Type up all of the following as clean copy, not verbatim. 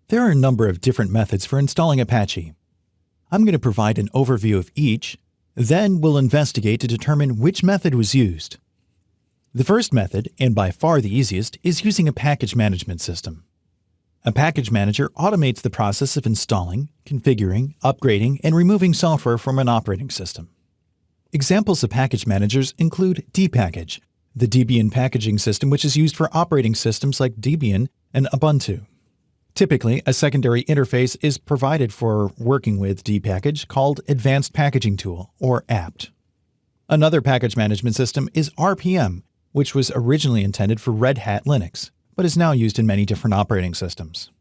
There are a number of different methods for installing Apache. I'm going to provide an overview of each, then we'll investigate to determine which method was used. The first method, and by far the easiest, is using a package management system. A package manager automates the process of installing, configuring, upgrading, and removing software from an operating system. Examples of package managers include dpackage, the Debian packaging system which is used for operating systems like Debian and Ubuntu. Typically, a secondary interface is provided for working with dpackage called Advanced Packaging Tool, or apt. Another package management system is RPM, which was originally intended for Red Hat Linux, but is now used in many different operating systems.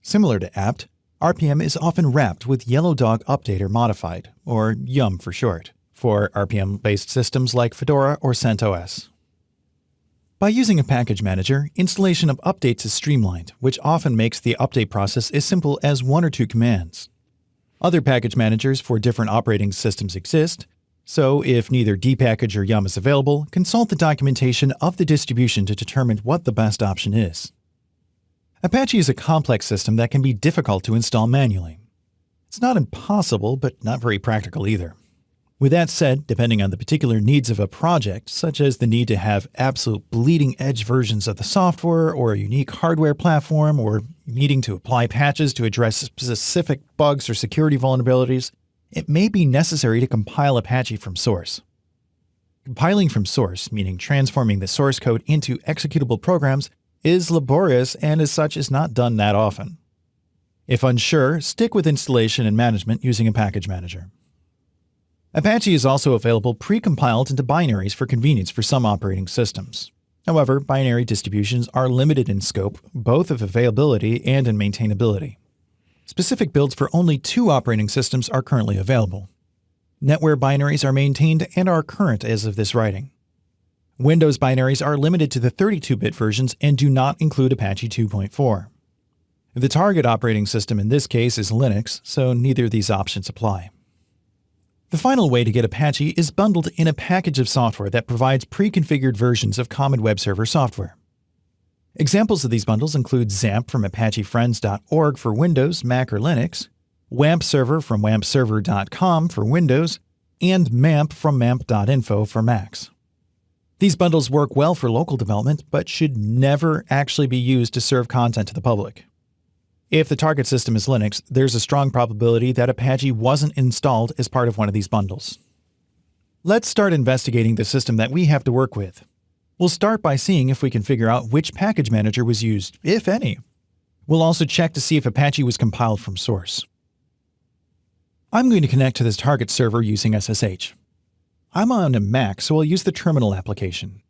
Similar to apt, RPM is often wrapped with Yellow Dog Updater Modified, or YUM for short, for RPM-based systems like Fedora or CentOS. By using a package manager, installation of updates is streamlined, which often makes the update process as simple as 1 or 2 commands. Other package managers for different operating systems exist, so if neither dpackage or YUM is available, consult the documentation of the distribution to determine what the best option is. Apache is a complex system that can be difficult to install manually. It's not impossible, but not very practical either. With that said, depending on the particular needs of a project, such as the need to have absolute bleeding-edge versions of the software or a unique hardware platform, or needing to apply patches to address specific bugs or security vulnerabilities, it may be necessary to compile Apache from source. Compiling from source, meaning transforming the source code into executable programs, is laborious and as such is not done that often. If unsure, stick with installation and management using a package manager. Apache is also available precompiled into binaries for convenience for some operating systems. However, binary distributions are limited in scope, both of availability and in maintainability. Specific builds for only 2 operating systems are currently available. NetWare binaries are maintained and are current as of this writing. Windows binaries are limited to the 32-bit versions and do not include Apache 2.4. The target operating system in this case is Linux, so neither of these options apply. The final way to get Apache is bundled in a package of software that provides pre-configured versions of common web server software. Examples of these bundles include XAMPP from ApacheFriends.org for Windows, Mac, or Linux, WAMP Server from WAMPserver.com for Windows, and MAMP from MAMP.info for Macs. These bundles work well for local development, but should never actually be used to serve content to the public. If the target system is Linux, there's a strong probability that Apache wasn't installed as part of one of these bundles. Let's start investigating the system that we have to work with. We'll start by seeing if we can figure out which package manager was used, if any. We'll also check to see if Apache was compiled from source. I'm going to connect to this target server using SSH. I'm on a Mac, so I'll use the terminal application.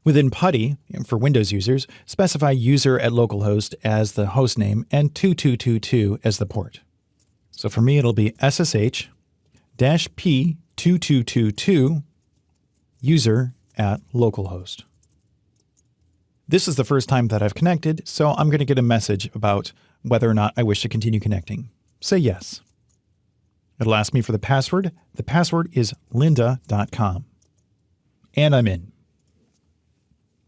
Within PuTTY, for Windows users, specify user at localhost as the host name and 2222 as the port. So for me, it'll be SSH-P2222 user at localhost. This is the first time that I've connected, so I'm going to get a message about whether or not I wish to continue connecting. Say yes. It'll ask me for the password. The password is lynda.com. And I'm in.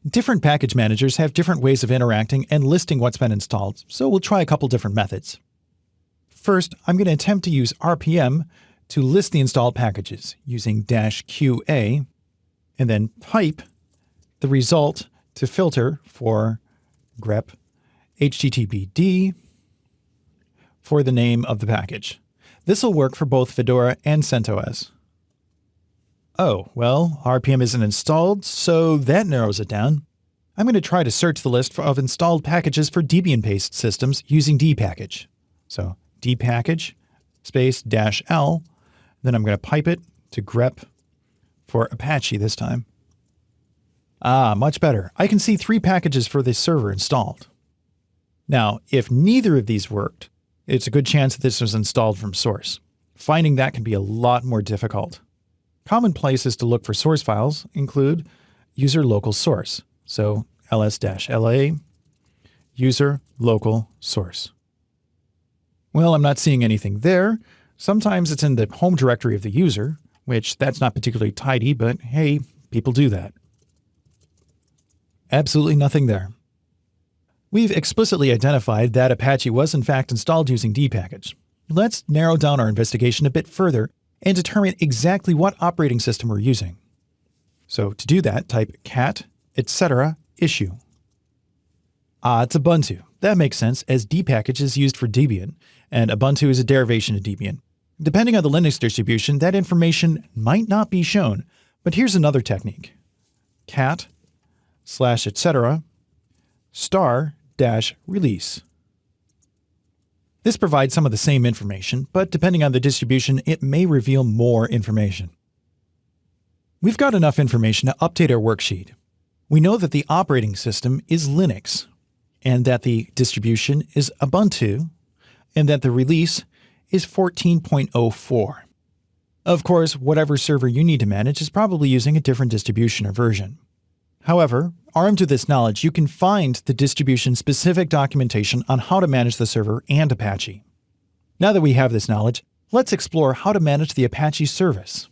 Different package managers have different ways of interacting and listing what's been installed, so we'll try a couple different methods. First, I'm going to attempt to use RPM to list the installed packages using -QA, and then pipe the result to filter for grep HTTPD for the name of the package. This will work for both Fedora and CentOS. Oh, well, RPM isn't installed, so that narrows it down. I'm going to try to search the list of installed packages for Debian-based systems using dpackage. So dpackage space -L, then I'm going to pipe it to grep for Apache this time. Ah, much better. I can see 3 packages for this server installed. Now, if neither of these worked, it's a good chance that this was installed from source. Finding that can be a lot more difficult. Common places to look for source files include user local source, so ls-la user local source. Well, I'm not seeing anything there. Sometimes it's in the home directory of the user, which that's not particularly tidy, but hey, people do that. Absolutely nothing there. We've explicitly identified that Apache was in fact installed using dpackage. Let's narrow down our investigation a bit further and determine exactly what operating system we're using. So to do that, type cat etc. issue. It's Ubuntu. That makes sense, as dpackage is used for Debian, and Ubuntu is a derivation of Debian. Depending on the Linux distribution, that information might not be shown, but here's another technique. Cat / etc. *-release. This provides some of the same information, but depending on the distribution, it may reveal more information. We've got enough information to update our worksheet. We know that the operating system is Linux, and that the distribution is Ubuntu, and that the release is 14.04. Of course, whatever server you need to manage is probably using a different distribution or version. However, armed with this knowledge, you can find the distribution-specific documentation on how to manage the server and Apache. Now that we have this knowledge, let's explore how to manage the Apache service.